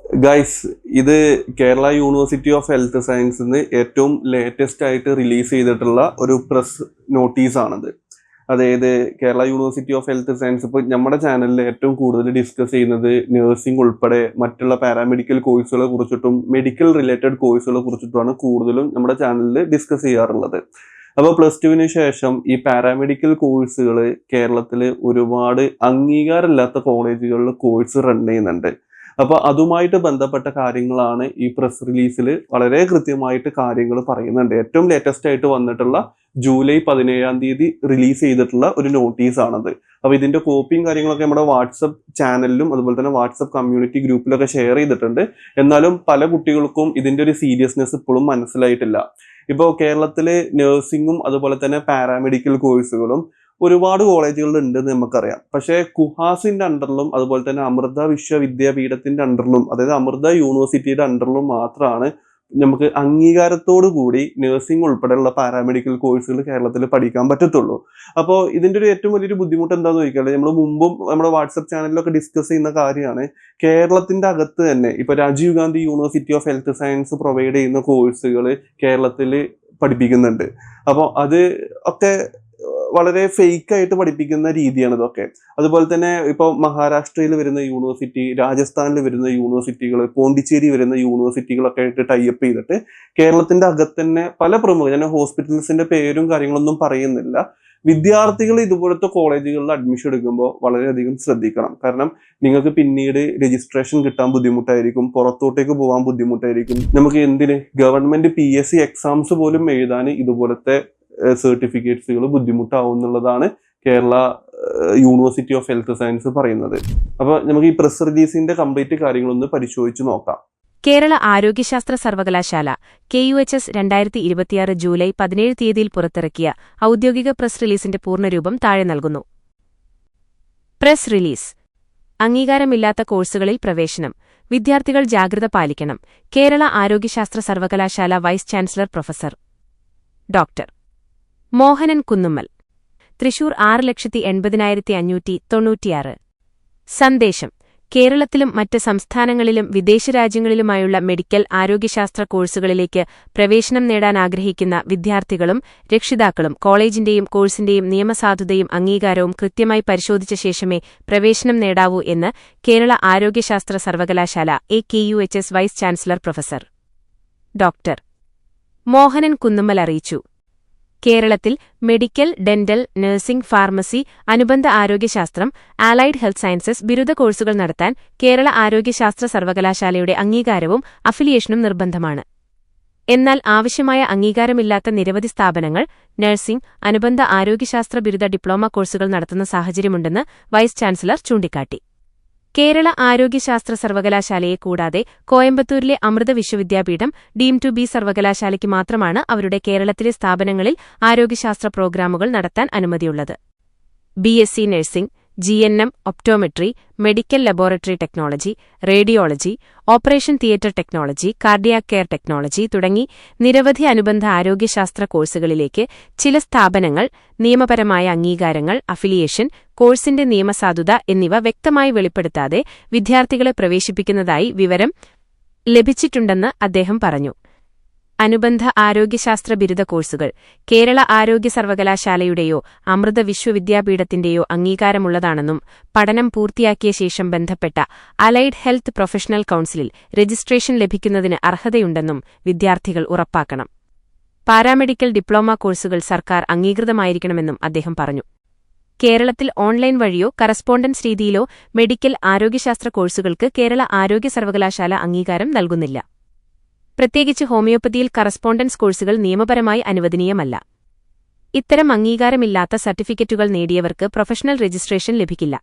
Guys, ഇത് Kerala university of health സയൻസിന് ഏറ്റവും latest ആയിട്ട് റിലീസ് ചെയ്തിട്ടുള്ള ഒരു പ്രസ് നോട്ടീസാണിത്. അതായത് Kerala university of health science ഇപ്പോൾ നമ്മുടെ ചാനലിൽ ഏറ്റവും കൂടുതൽ ഡിസ്കസ് ചെയ്യുന്നത് നഴ്സിംഗ് ഉൾപ്പെടെ മറ്റുള്ള പാരാമെഡിക്കൽ കോഴ്സുകളെ കുറിച്ചിട്ടും മെഡിക്കൽ റിലേറ്റഡ് കോഴ്സുകളെ കുറിച്ചിട്ടുമാണ് കൂടുതലും നമ്മുടെ ചാനലിൽ ഡിസ്കസ് ചെയ്യാറുള്ളത്. അപ്പോൾ പ്ലസ് ടുവിന് ശേഷം ഈ പാരാമെഡിക്കൽ കോഴ്സുകൾ കേരളത്തിൽ ഒരുപാട് അംഗീകാരമില്ലാത്ത കോളേജുകളിൽ കോഴ്സ് റൺ ചെയ്യുന്നുണ്ട്. അപ്പോൾ അതുമായിട്ട് ബന്ധപ്പെട്ട കാര്യങ്ങളാണ് ഈ പ്രസ് റിലീസിൽ വളരെ കൃത്യമായിട്ട് കാര്യങ്ങൾ പറയുന്നുണ്ട്. ഏറ്റവും ലേറ്റസ്റ്റ് ആയിട്ട് വന്നിട്ടുള്ള ജൂലൈ 17 റിലീസ് ചെയ്തിട്ടുള്ള ഒരു നോട്ടീസാണത്. അപ്പോൾ ഇതിന്റെ കോപ്പിയും കാര്യങ്ങളൊക്കെ നമ്മുടെ വാട്സപ്പ് ചാനലിലും അതുപോലെ തന്നെ വാട്സപ്പ് കമ്മ്യൂണിറ്റി ഗ്രൂപ്പിലൊക്കെ ഷെയർ ചെയ്തിട്ടുണ്ട്. എന്നാലും പല കുട്ടികൾക്കും ഇതിന്റെ ഒരു സീരിയസ്നെസ് ഇപ്പോഴും മനസ്സിലായിട്ടില്ല. ഇപ്പോൾ കേരളത്തിലെ നഴ്സിംഗും അതുപോലെ തന്നെ പാരാമെഡിക്കൽ കോഴ്സുകളും ഒരുപാട് കോളേജുകളിൽ ഉണ്ടെന്ന് നമുക്കറിയാം. പക്ഷേ കുഹാസിന്റെ അണ്ടറിലും അതുപോലെ തന്നെ അമൃത വിശ്വവിദ്യാപീഠത്തിന്റെ അണ്ടറിലും അതായത് അമൃത യൂണിവേഴ്സിറ്റിയുടെ അണ്ടറിലും മാത്രമാണ് നമുക്ക് അംഗീകാരത്തോടു കൂടി നഴ്സിംഗ് ഉൾപ്പെടെയുള്ള പാരാമെഡിക്കൽ കോഴ്സുകൾ കേരളത്തിൽ പഠിക്കാൻ പറ്റത്തുള്ളൂ. അപ്പോൾ ഇതിന്റെ ഒരു ഏറ്റവും വലിയൊരു ബുദ്ധിമുട്ട് എന്താണെന്ന് ചോദിച്ചാൽ നമ്മൾ മുമ്പും നമ്മുടെ വാട്സപ്പ് ചാനലിലൊക്കെ ഡിസ്കസ് ചെയ്യുന്ന കാര്യമാണ്. കേരളത്തിന്റെ അകത്ത് തന്നെ ഇപ്പൊ Rajiv Gandhi university of health science provide ചെയ്യുന്ന കോഴ്സുകൾ കേരളത്തിൽ പഠിപ്പിക്കുന്നുണ്ട്. അപ്പോൾ അത് ഒക്കെ വളരെ ഫേക്ക് ആയിട്ട് പഠിപ്പിക്കുന്ന രീതിയാണ് ഇതൊക്കെ. അതുപോലെ തന്നെ ഇപ്പോൾ മഹാരാഷ്ട്രയിൽ വരുന്ന യൂണിവേഴ്സിറ്റി, രാജസ്ഥാനിൽ വരുന്ന യൂണിവേഴ്സിറ്റികൾ, പോണ്ടിച്ചേരി വരുന്ന യൂണിവേഴ്സിറ്റികളൊക്കെ ആയിട്ട് ടൈപ്പ് ചെയ്തിട്ട് കേരളത്തിന്റെ അകത്ത് തന്നെ പല പ്രമുഖ, ഞാൻ ഹോസ്പിറ്റൽസിന്റെ പേരും കാര്യങ്ങളൊന്നും പറയുന്നില്ല, വിദ്യാർത്ഥികൾ ഇതുപോലത്തെ കോളേജുകളിൽ അഡ്മിഷൻ എടുക്കുമ്പോൾ വളരെയധികം ശ്രദ്ധിക്കണം. കാരണം നിങ്ങൾക്ക് പിന്നീട് രജിസ്ട്രേഷൻ കിട്ടാൻ ബുദ്ധിമുട്ടായിരിക്കും, പുറത്തോട്ടേക്ക് പോകാൻ ബുദ്ധിമുട്ടായിരിക്കും. നമുക്ക് എന്തിന് ഗവൺമെന്റ് PSC എക്സാംസ് പോലും എഴുതാൻ ഇതുപോലത്തെ സർട്ടിഫിക്കറ്റ്സുകൾ ബുദ്ധിമുട്ടാവും എന്നുള്ളതാണ് Kerala university of health science പറയുന്നത്. അപ്പോൾ നമുക്ക് ഈ പ്രസ് റിലീസിന്റെ കംപ്ലീറ്റ് കാര്യങ്ങളൊന്ന് പരിശോധിച്ച് നോക്കാം. കേരള ആരോഗ്യശാസ്ത്ര സർവകലാശാല KUHS 2026 ജൂലൈ 17 പുറത്തിറക്കിയ ഔദ്യോഗിക പ്രസ് റിലീസിന്റെ പൂർണ്ണരൂപം താഴെ നൽകുന്നു. Press release. അംഗീകാരമില്ലാത്ത കോഴ്സുകളിൽ പ്രവേശനം. വിദ്യാർത്ഥികൾ ജാഗ്രത പാലിക്കണം. കേരള ആരോഗ്യശാസ്ത്ര സർവകലാശാല vice chancellor professor doctor Mohanan Kunnummal. Thrissur 6,80,596. സന്ദേശം. കേരളത്തിലും മറ്റ് സംസ്ഥാനങ്ങളിലും വിദേശരാജ്യങ്ങളിലുമായുള്ള മെഡിക്കൽ ആരോഗ്യശാസ്ത്ര കോഴ്സുകളിലേക്ക് പ്രവേശനം നേടാൻ ആഗ്രഹിക്കുന്ന വിദ്യാർത്ഥികളും രക്ഷിതാക്കളും കോളേജിന്റെയും കോഴ്സിന്റെയും നിയമസാധുതയും അംഗീകാരവും കൃത്യമായി പരിശോധിച്ച ശേഷമേ പ്രവേശനം നേടാവൂ എന്ന് കേരള ആരോഗ്യശാസ്ത്ര സർവകലാശാല KUHS vice chancellor professor doctor Mohanan Kunnummal അറിയിച്ചു. കേരളത്തിൽ മെഡിക്കൽ, ഡെന്റൽ, നഴ്സിംഗ്, ഫാർമസി, അനുബന്ധ ആരോഗ്യശാസ്ത്രം, ആലൈഡ് ഹെൽത്ത് സയൻസസ് ബിരുദ കോഴ്സുകൾ നടത്താൻ കേരള ആരോഗ്യശാസ്ത്ര സർവകലാശാലയുടെ അംഗീകാരവും അഫിലിയേഷനും നിർബന്ധമാണ്. എന്നാൽ ആവശ്യമായ അംഗീകാരമില്ലാത്ത നിരവധി സ്ഥാപനങ്ങൾ നഴ്സിംഗ്, അനുബന്ധ ആരോഗ്യശാസ്ത്ര ബിരുദ ഡിപ്ലോമ കോഴ്സുകൾ നടത്തുന്ന സാഹചര്യമുണ്ടെന്ന് വൈസ് ചാൻസലർ ചൂണ്ടിക്കാട്ടി. കേരള ആരോഗ്യശാസ്ത്ര സർവകലാശാലയെ കൂടാതെ കോയമ്പത്തൂരിലെ Amrita Vishwavidyapeetham deemed to be സർവകലാശാലയ്ക്ക് മാത്രമാണ് അവരുടെ കേരളത്തിലെ സ്ഥാപനങ്ങളിൽ ആരോഗ്യശാസ്ത്ര പ്രോഗ്രാമുകൾ നടത്താൻ അനുമതിയുള്ളത്. BSc nursing, GNM, optometry, medical laboratory technology, radiology, operation theatre technology, cardiac care technology തുടങ്ങി നിരവധി അനുബന്ധ ആരോഗ്യശാസ്ത്ര കോഴ്സുകളിലേക്ക് ചില സ്ഥാപനങ്ങൾ നിയമപരമായ അംഗീകാരങ്ങൾ, അഫിലിയേഷൻ, കോഴ്സിന്റെ നിയമസാധുത എന്നിവ വ്യക്തമായി വെളിപ്പെടുത്താതെ വിദ്യാർത്ഥികളെ പ്രവേശിപ്പിക്കുന്നതായി വിവരം ലഭിച്ചിട്ടുണ്ടെന്ന് അദ്ദേഹം പറഞ്ഞു. അനുബന്ധ ആരോഗ്യശാസ്ത്ര ബിരുദ കോഴ്സുകൾ കേരള ആരോഗ്യ സർവകലാശാലയുടെയോ അമൃത വിശ്വവിദ്യാപീഠത്തിന്റെയോ അംഗീകാരമുള്ളതാണെന്നും പഠനം പൂർത്തിയാക്കിയ ശേഷം ബന്ധപ്പെട്ട അലൈഡ് ഹെൽത്ത് പ്രൊഫഷണൽ കൗൺസിലിൽ രജിസ്ട്രേഷൻ ലഭിക്കുന്നതിന് അർഹതയുണ്ടെന്നും വിദ്യാർത്ഥികൾ ഉറപ്പാക്കണം. പാരാമെഡിക്കൽ ഡിപ്ലോമ കോഴ്സുകൾ സർക്കാർ അംഗീകൃതമായിരിക്കണമെന്നും അദ്ദേഹം പറഞ്ഞു. കേരളത്തിൽ ഓൺലൈൻ വഴിയോ കറസ്പോണ്ടൻസ് രീതിയിലോ മെഡിക്കൽ ആരോഗ്യശാസ്ത്ര കോഴ്സുകൾക്ക് കേരള ആരോഗ്യ സർവകലാശാല അംഗീകാരം നൽകുന്നില്ല. പ്രത്യേകിച്ച് ഹോമിയോപ്പതിയിൽ കറസ്പോണ്ടൻസ് കോഴ്സുകൾ നിയമപരമായി അനുവദനീയമല്ല. ഇത്തരം അംഗീകാരമില്ലാത്ത സർട്ടിഫിക്കറ്റുകൾ നേടിയവർക്ക് പ്രൊഫഷണൽ രജിസ്ട്രേഷൻ ലഭിക്കില്ല.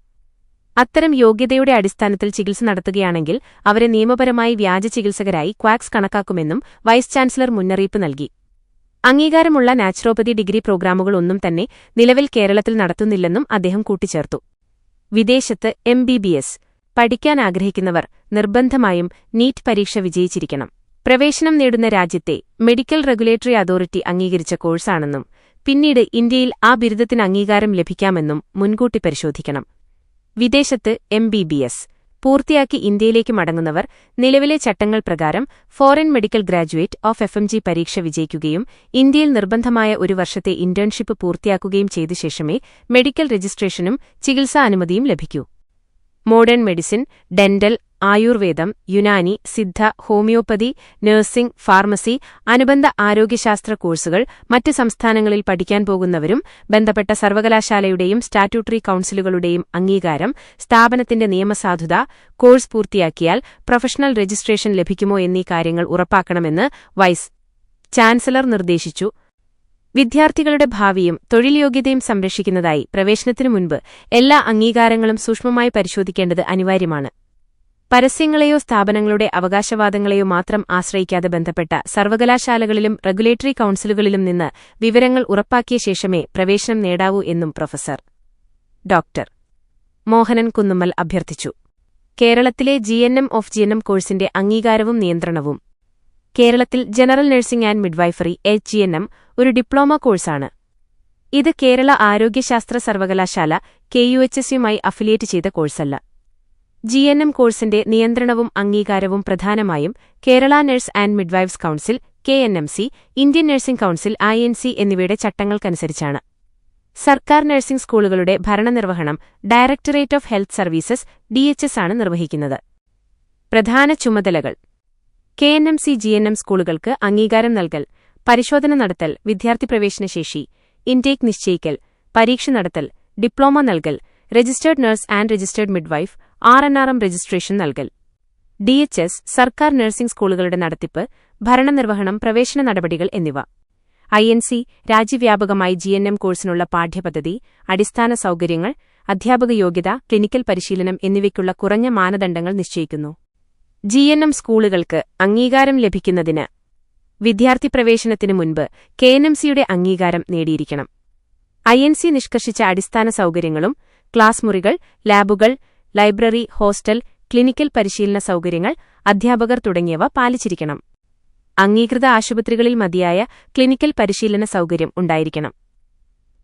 അത്തരം യോഗ്യതയുടെ അടിസ്ഥാനത്തിൽ ചികിത്സ നടത്തുകയാണെങ്കിൽ അവരെ നിയമപരമായി വ്യാജ ചികിത്സകരായി ക്വാക്സ് കണക്കാക്കുമെന്നും വൈസ് ചാൻസലർ മുന്നറിയിപ്പ് നൽകി. അംഗീകാരമുള്ള നാച്ചുറോപ്പതി ഡിഗ്രി പ്രോഗ്രാമുകൾ ഒന്നും തന്നെ നിലവിൽ കേരളത്തിൽ നടത്തുന്നില്ലെന്നും അദ്ദേഹം കൂട്ടിച്ചേർത്തു. വിദേശത്ത് MBBS പഠിക്കാൻ ആഗ്രഹിക്കുന്നവർ നിർബന്ധമായും നീറ്റ് പരീക്ഷ വിജയിച്ചിരിക്കണം. പ്രവേശനം നേടുന്ന രാജ്യത്തെ മെഡിക്കൽ റെഗുലേറ്ററി അതോറിറ്റി അംഗീകരിച്ച കോഴ്സാണെന്നും പിന്നീട് ഇന്ത്യയിൽ ആ ബിരുദത്തിന് അംഗീകാരം ലഭിക്കാമെന്നും മുൻകൂട്ടി പരിശോധിക്കണം. വിദേശത്ത് MBBS പൂർത്തിയാക്കി ഇന്ത്യയിലേക്ക് മടങ്ങുന്നവർ നിലവിലെ ചട്ടങ്ങൾ പ്രകാരം foreign medical graduate of FMG പരീക്ഷ വിജയിക്കുകയും ഇന്ത്യയിൽ നിർബന്ധമായ ഒരു വർഷത്തെ ഇന്റേൺഷിപ്പ് പൂർത്തിയാക്കുകയും ചെയ്ത ശേഷമേ മെഡിക്കൽ രജിസ്ട്രേഷനും ചികിത്സാ അനുമതിയും ലഭിക്കൂ. മോഡേൺ മെഡിസിൻ, ഡെന്റൽ, ആയുർവേദം, Unani, Siddha, homoeopathy, nursing, pharmacy, അനുബന്ധ ആരോഗ്യശാസ്ത്ര കോഴ്സുകൾ മറ്റ് സംസ്ഥാനങ്ങളിൽ പഠിക്കാൻ പോകുന്നവരും ബന്ധപ്പെട്ട സർവകലാശാലയുടെയും സ്റ്റാറ്റ്യൂട്ടറി കൌൺസിലുകളുടെയും അംഗീകാരം, സ്ഥാപനത്തിന്റെ നിയമസാധുത, കോഴ്സ് പൂർത്തിയാക്കിയാൽ പ്രൊഫഷണൽ രജിസ്ട്രേഷൻ ലഭിക്കുമോ എന്നീ കാര്യങ്ങൾ ഉറപ്പാക്കണമെന്ന് വൈസ് ചാൻസലർ നിർദ്ദേശിച്ചു. വിദ്യാർത്ഥികളുടെ ഭാവിയും തൊഴിൽ യോഗ്യതയും സംരക്ഷിക്കുന്നതായി പ്രവേശനത്തിനു മുൻപ് എല്ലാ അംഗീകാരങ്ങളും സൂക്ഷ്മമായി പരിശോധിക്കേണ്ടത് അനിവാര്യമാണ്. പരസ്യങ്ങളെയോ സ്ഥാപനങ്ങളുടെ അവകാശവാദങ്ങളെയോ മാത്രം ആശ്രയിക്കാതെ ബന്ധപ്പെട്ട സർവകലാശാലകളിലും റെഗുലേറ്ററി കൌൺസിലുകളിലും നിന്ന് വിവരങ്ങൾ ഉറപ്പാക്കിയ ശേഷമേ പ്രവേശനം നേടാവൂ എന്നും പ്രൊഫസർ ഡോക്ടർ മോഹനൻ കുന്നുമ്മൽ അഭ്യർത്ഥിച്ചു. കേരളത്തിലെ GNM ഓഫ് GNM കോഴ്സിന്റെ അംഗീകാരവും നിയന്ത്രണവും. കേരളത്തിൽ general nursing and midwifery HGNM ഒരു ഡിപ്ലോമ കോഴ്സാണ്. ഇത് കേരള ആരോഗ്യശാസ്ത്ര സർവകലാശാല KUHSയുമായി അഫിലിയേറ്റ് ചെയ്ത കോഴ്സല്ല. GNM കോഴ്സിന്റെ നിയന്ത്രണവും അംഗീകാരവും പ്രധാനമായും Kerala nurse and midwives council KNMC, Indian nursing council INC എന്നിവയുടെ ചട്ടങ്ങൾക്കനുസരിച്ചാണ്. സർക്കാർ നഴ്സിംഗ് സ്കൂളുകളുടെ ഭരണനിർവഹണം directorate of health services DHS ആണ് നിർവഹിക്കുന്നത്. പ്രധാന ചുമതലകൾ: KNMC GNM സ്കൂളുകൾക്ക് അംഗീകാരം നൽകൽ, പരിശോധന നടത്തൽ, വിദ്യാർത്ഥി പ്രവേശനശേഷി, ഇൻടേക്ക് നിശ്ചയിക്കൽ, പരീക്ഷ നടത്തൽ, ഡിപ്ലോമ നൽകൽ, registered nurse and registered midwife RNRM registration നൽകൽ. DHS സർക്കാർ നഴ്സിംഗ് സ്കൂളുകളുടെ നടത്തിപ്പ്, ഭരണനിർവഹണം, പ്രവേശന നടപടികൾ എന്നിവ. INC രാജ്യവ്യാപകമായി GNM കോഴ്സിനുള്ള പാഠ്യപദ്ധതി, അടിസ്ഥാന സൗകര്യങ്ങൾ, അധ്യാപക യോഗ്യത, ക്ലിനിക്കൽ പരിശീലനം എന്നിവയ്ക്കുള്ള കുറഞ്ഞ മാനദണ്ഡങ്ങൾ നിശ്ചയിക്കുന്നു. GNM സ്കൂളുകൾക്ക് അംഗീകാരം ലഭിക്കുന്നതിന് വിദ്യാർത്ഥി പ്രവേശനത്തിനു മുൻപ് KNMCയുടെ അംഗീകാരം നേടിയിരിക്കണം. INC നിഷ്കർഷിച്ച അടിസ്ഥാന സൗകര്യങ്ങളും ക്ലാസ് മുറികൾ, ലാബുകൾ, ലൈബ്രറി, ഹോസ്റ്റൽ, ക്ലിനിക്കൽ പരിശീലന സൗകര്യങ്ങൾ, അധ്യാപകർ തുടങ്ങിയവ പാലിച്ചിരിക്കണം. അംഗീകൃത ആശുപത്രികളിൽ മതിയായ ക്ലിനിക്കൽ പരിശീലന സൗകര്യം ഉണ്ടായിരിക്കണം.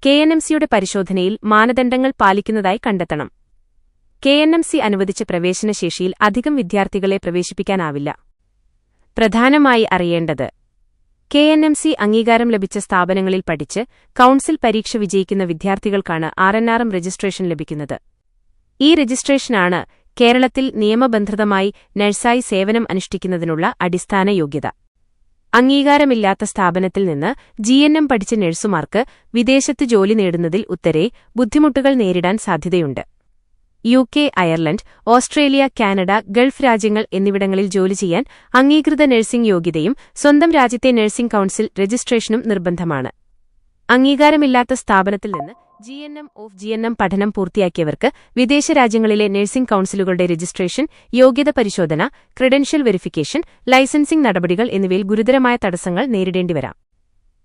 KNMCയുടെ പരിശോധനയിൽ മാനദണ്ഡങ്ങൾ പാലിക്കുന്നതായി കണ്ടെത്തണം. KNMC അനുവദിച്ച പ്രവേശനശേഷിയിൽ അധികം വിദ്യാർത്ഥികളെ പ്രവേശിപ്പിക്കാനാവില്ല. പ്രധാനമായി അറിയേണ്ടത്: KNMC അംഗീകാരം ലഭിച്ച സ്ഥാപനങ്ങളിൽ പഠിച്ച് കൌൺസിൽ പരീക്ഷ വിജയിക്കുന്ന വിദ്യാർത്ഥികൾക്കാണ് RNRM രജിസ്ട്രേഷൻ ലഭിക്കുന്നത്. ഈ രജിസ്ട്രേഷനാണ് കേരളത്തിൽ നിയമബന്ധിതമായി നഴ്സായി സേവനം അനുഷ്ഠിക്കുന്നതിനുള്ള അടിസ്ഥാന യോഗ്യത. അംഗീകാരമില്ലാത്ത സ്ഥാപനത്തിൽ നിന്ന് GNM പഠിച്ച നഴ്സുമാർക്ക് വിദേശത്ത് ജോലി നേടുന്നതിൽ ഉത്തരേ ബുദ്ധിമുട്ടുകൾ നേരിടാൻ സാധ്യതയുണ്ട്. UK, Ireland, Australia, Canada, Gulf രാജ്യങ്ങൾ എന്നിവിടങ്ങളിൽ ജോലി ചെയ്യാൻ അംഗീകൃത നഴ്സിംഗ് യോഗ്യതയും സ്വന്തം രാജ്യത്തെ നഴ്സിംഗ് കൌൺസിൽ രജിസ്ട്രേഷനും നിർബന്ധമാണ്. അംഗീകാരമില്ലാത്ത സ്ഥാപനത്തിൽ നിന്ന് GNM ഓഫ് GNM പഠനം പൂർത്തിയാക്കിയവർക്ക് വിദേശ രാജ്യങ്ങളിലെ നഴ്സിംഗ് കൌൺസിലുകളുടെ രജിസ്ട്രേഷൻ, യോഗ്യത പരിശോധന, ക്രെഡൻഷ്യൽ വെരിഫിക്കേഷൻ, ലൈസൻസിംഗ് നടപടികൾ എന്നിവയിൽ ഗുരുതരമായ തടസ്സങ്ങൾ നേരിടേണ്ടിവരാം.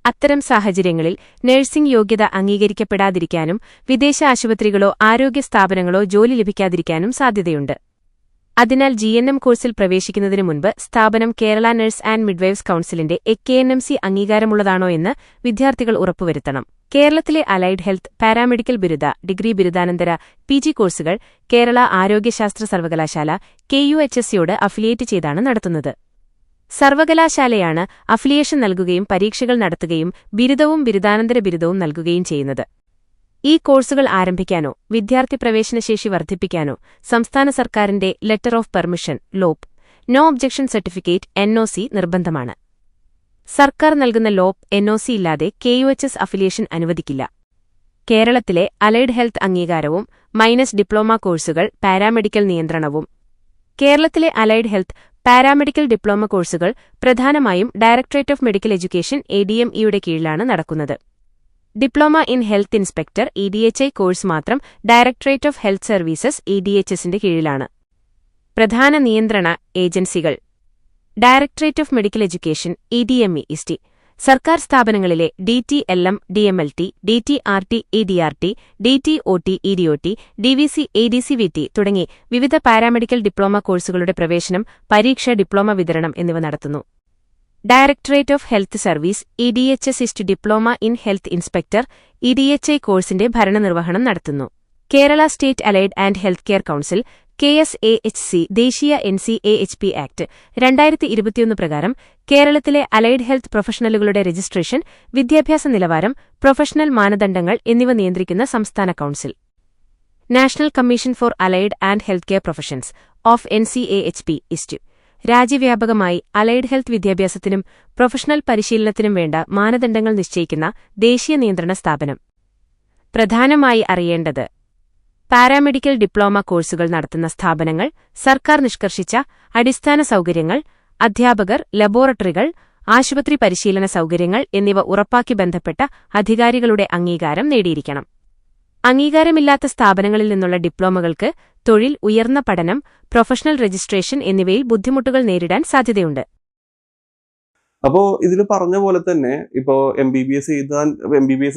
അത്തരം സാഹചര്യങ്ങളിൽ നഴ്സിംഗ് യോഗ്യത അംഗീകരിക്കപ്പെടാതിരിക്കാനും വിദേശ ആശുപത്രികളോ ആരോഗ്യ സ്ഥാപനങ്ങളോ ജോലി ലഭിക്കാതിരിക്കാനും സാധ്യതയുണ്ട്. അതിനാൽ GNM കോഴ്സിൽ പ്രവേശിക്കുന്നതിനു മുൻപ് സ്ഥാപനം കേരള നഴ്സ് ആൻഡ് മിഡ്വൈഫ്സ് കൌൺസിലിന്റെ KNMC അംഗീകാരമുള്ളതാണോ എന്ന് വിദ്യാർത്ഥികൾ ഉറപ്പുവരുത്തണം. കേരളത്തിലെ അലൈഡ് ഹെൽത്ത്, പാരാമെഡിക്കൽ ബിരുദ, ഡിഗ്രി, ബിരുദാനന്തര, PG കോഴ്സുകൾ കേരള ആരോഗ്യശാസ്ത്ര സർവകലാശാല KUHSയോട് അഫിലിയേറ്റ് ചെയ്താണ് നടത്തുന്നത്. സർവകലാശാലയാണ് അഫിലിയേഷൻ നൽകുകയും പരീക്ഷകൾ നടത്തുകയും ബിരുദവും ബിരുദാനന്തര ബിരുദവും നൽകുകയും ചെയ്യുന്നത്. ഈ കോഴ്സുകൾ ആരംഭിക്കാനോ വിദ്യാർത്ഥി പ്രവേശനശേഷി വർദ്ധിപ്പിക്കാനോ സംസ്ഥാന സർക്കാരിന്റെ letter of permission (LOP), no objection certificate (NOC) നിർബന്ധമാണ്. സർക്കാർ നൽകുന്ന LOP, NOC ഇല്ലാതെ KUHS അഫിലിയേഷൻ അനുവദിക്കില്ല. കേരളത്തിലെ അലൈഡ് ഹെൽത്ത് അംഗീകാരവും മൈനസ് ഡിപ്ലോമ കോഴ്സുകൾ, പാരാമെഡിക്കൽ നിയന്ത്രണവും. കേരളത്തിലെ അലൈഡ് ഹെൽത്ത്, പാരാമെഡിക്കൽ ഡിപ്ലോമ കോഴ്സുകൾ പ്രധാനമായും ഡയറക്ടറേറ്റ് ഓഫ് മെഡിക്കൽ എഡ്യൂക്കേഷൻ ADMEയുടെ കീഴിലാണ് നടക്കുന്നത്. Diploma in health inspector EDHI course മാത്രം ഡയറക്ടറേറ്റ് ഓഫ് ഹെൽത്ത് സർവീസസ് EDHSന്റെ കീഴിലാണ്. പ്രധാന നിയന്ത്രണ ഏജൻസികൾ: directorate of medical education EDME-IST, സർക്കാർ സ്ഥാപനങ്ങളിലെ DT-LM, DMLT, DT-RT, EDRT, DT-OT, EDOT, DVC, ADCVT തുടങ്ങി വിവിധ പാരാമെഡിക്കൽ ഡിപ്ലോമ കോഴ്സുകളുടെ പ്രവേശനം, പരീക്ഷ, ഡിപ്ലോമ വിതരണം എന്നിവ നടത്തുന്നു. Directorate of health service EDHS-IST diploma in health inspector EDHI കോഴ്സിന്റെ ഭരണനിർവഹണം നടത്തുന്നു. Kerala state allied and health care council KSAHC ദേശീയ NCAHP ആക്ട് 2021 പ്രകാരം കേരളത്തിലെ അലൈഡ് ഹെൽത്ത് പ്രൊഫഷണലുകളുടെ രജിസ്ട്രേഷൻ, വിദ്യാഭ്യാസ നിലവാരം, പ്രൊഫഷണൽ മാനദണ്ഡങ്ങൾ എന്നിവ നിയന്ത്രിക്കുന്ന സംസ്ഥാന council national commission for allied and health care professions of NCAHP is to രാജ്യവ്യാപകമായി അലൈഡ് ഹെൽത്ത് വിദ്യാഭ്യാസത്തിനും പ്രൊഫഷണൽ പരിശീലനത്തിനും വേണ്ട മാനദണ്ഡങ്ങൾ നിശ്ചയിക്കുന്ന ദേശീയ നിയന്ത്രണ സ്ഥാപനം. പ്രധാനമായി അറിയേണ്ടത്: പാരാമെഡിക്കൽ ഡിപ്ലോമ കോഴ്സുകൾ നടത്തുന്ന സ്ഥാപനങ്ങൾ, സർക്കാർ നിഷ്കർഷിച്ച അടിസ്ഥാന സൗകര്യങ്ങൾ, അധ്യാപകർ, ലബോറട്ടറികൾ, ആശുപത്രി പരിശീലന സൗകര്യങ്ങൾ എന്നിവ ഉറപ്പാക്കി ബന്ധപ്പെട്ട അധികാരികളുടെ അംഗീകാരം നേടിയിരിക്കണം. അംഗീകാരമില്ലാത്ത സ്ഥാപനങ്ങളിൽ നിന്നുള്ള ഡിപ്ലോമകൾക്ക് തൊഴിൽ, ഉയർന്ന പഠനം, പ്രൊഫഷണൽ രജിസ്ട്രേഷൻ എന്നിവയിൽ ബുദ്ധിമുട്ടുകൾ നേരിടാൻ സാധ്യതയുണ്ട്. അപ്പോൾ ഇതിൽ പറഞ്ഞ പോലെ തന്നെ ഇപ്പോൾ MBBS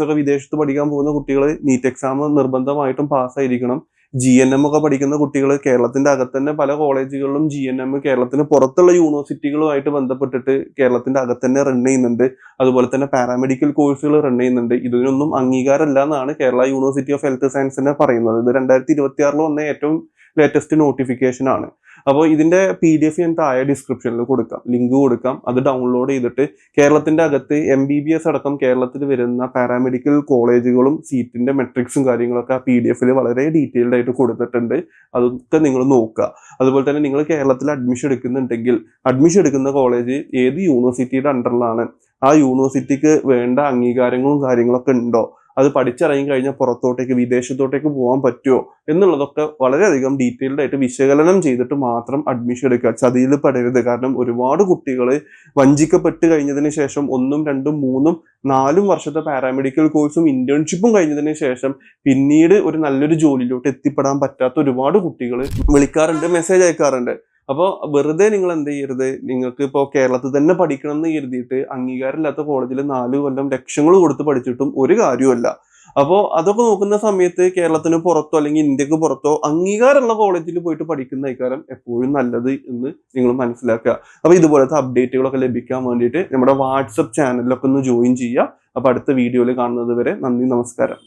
ഒക്കെ വിദേശത്ത് പഠിക്കാൻ പോകുന്ന കുട്ടികൾ നീറ്റ് എക്സാം നിർബന്ധമായിട്ടും പാസ്സായിരിക്കണം. GNM ഒക്കെ പഠിക്കുന്ന കുട്ടികൾ കേരളത്തിന്റെ അകത്ത് തന്നെ പല കോളേജുകളിലും GNM കേരളത്തിന് പുറത്തുള്ള യൂണിവേഴ്സിറ്റികളുമായിട്ട് ബന്ധപ്പെട്ടിട്ട് കേരളത്തിന്റെ അകത്ത് തന്നെ റൺ ചെയ്യുന്നുണ്ട്. അതുപോലെ തന്നെ പാരാമെഡിക്കൽ കോഴ്സുകൾ റൺ ചെയ്യുന്നുണ്ട്. ഇതിനൊന്നും അംഗീകാരമല്ല എന്നാണ് കേരള യൂണിവേഴ്സിറ്റി ഓഫ് ഹെൽത്ത് സയൻസിനെ പറയുന്നത്. ഇത് 2026 വന്ന ഏറ്റവും ലേറ്റസ്റ്റ് നോട്ടിഫിക്കേഷൻ ആണ്. അപ്പോൾ ഇതിന്റെ PDF ഞാൻ താഴെ ഡിസ്ക്രിപ്ഷനിൽ കൊടുക്കാം, ലിങ്ക് കൊടുക്കാം. അത് ഡൗൺലോഡ് ചെയ്തിട്ട് കേരളത്തിന്റെ അകത്ത് MBBS അടക്കം കേരളത്തിൽ വരുന്ന പാരാമെഡിക്കൽ കോളേജുകളും സീറ്റിന്റെ മെട്രിക്സും കാര്യങ്ങളൊക്കെ ആ PDF വളരെ ഡീറ്റെയിൽഡ് ആയിട്ട് കൊടുത്തിട്ടുണ്ട്. അതൊക്കെ നിങ്ങൾ നോക്കുക. അതുപോലെ തന്നെ നിങ്ങൾ കേരളത്തിൽ അഡ്മിഷൻ എടുക്കുന്നുണ്ടെങ്കിൽ അഡ്മിഷൻ എടുക്കുന്ന കോളേജ് ഏത് യൂണിവേഴ്സിറ്റിയുടെ അണ്ടറിലാണ്, ആ യൂണിവേഴ്സിറ്റിക്ക് വേണ്ട അംഗീകാരങ്ങളും കാര്യങ്ങളൊക്കെ ഉണ്ടോ, അത് പഠിച്ചിറങ്ങി കഴിഞ്ഞാൽ പുറത്തോട്ടേക്ക് വിദേശത്തോട്ടേക്ക് പോകാൻ പറ്റുമോ എന്നുള്ളതൊക്കെ വളരെയധികം ഡീറ്റെയിൽഡ് ആയിട്ട് വിശകലനം ചെയ്തിട്ട് മാത്രം അഡ്മിഷൻ എടുക്കുക. ചതിയിൽ പെടരുത്. കാരണം ഒരുപാട് കുട്ടികൾ വഞ്ചിക്കപ്പെട്ട് കഴിഞ്ഞതിന് ശേഷം 1, 2, 3, 4 വർഷത്തെ പാരാമെഡിക്കൽ കോഴ്സും ഇന്റേൺഷിപ്പും കഴിഞ്ഞതിന് ശേഷം പിന്നീട് ഒരു നല്ലൊരു ജോലിയിലോട്ട് എത്തിപ്പെടാൻ പറ്റാത്ത ഒരുപാട് കുട്ടികൾ വിളിക്കാറുണ്ട്, മെസ്സേജ് അയക്കാറുണ്ട്. അപ്പോൾ വെറുതെ നിങ്ങൾ എന്ത് ചെയ്യരുത്, നിങ്ങൾക്ക് ഇപ്പോൾ കേരളത്തിൽ തന്നെ പഠിക്കണം എന്ന് കരുതിയിട്ട് അംഗീകാരമില്ലാത്ത കോളേജിൽ 4 കൊല്ലം ലക്ഷങ്ങൾ കൊടുത്ത് പഠിച്ചിട്ടും ഒരു കാര്യമല്ല. അപ്പോൾ അതൊക്കെ നോക്കുന്ന സമയത്ത് കേരളത്തിന് പുറത്തോ അല്ലെങ്കിൽ ഇന്ത്യക്ക് പുറത്തോ അംഗീകാരമുള്ള കോളേജിൽ പോയിട്ട് പഠിക്കുന്ന ഇക്കാരം എപ്പോഴും നല്ലത് എന്ന് നിങ്ങൾ മനസ്സിലാക്കുക. അപ്പോൾ ഇതുപോലത്തെ അപ്ഡേറ്റുകളൊക്കെ ലഭിക്കാൻ വേണ്ടിയിട്ട് നമ്മുടെ വാട്സപ്പ് ചാനലിലൊക്കെ ഒന്ന് ജോയിൻ ചെയ്യുക. അപ്പോൾ അടുത്ത വീഡിയോയിൽ കാണുന്നത് വരെ നന്ദി, നമസ്കാരം.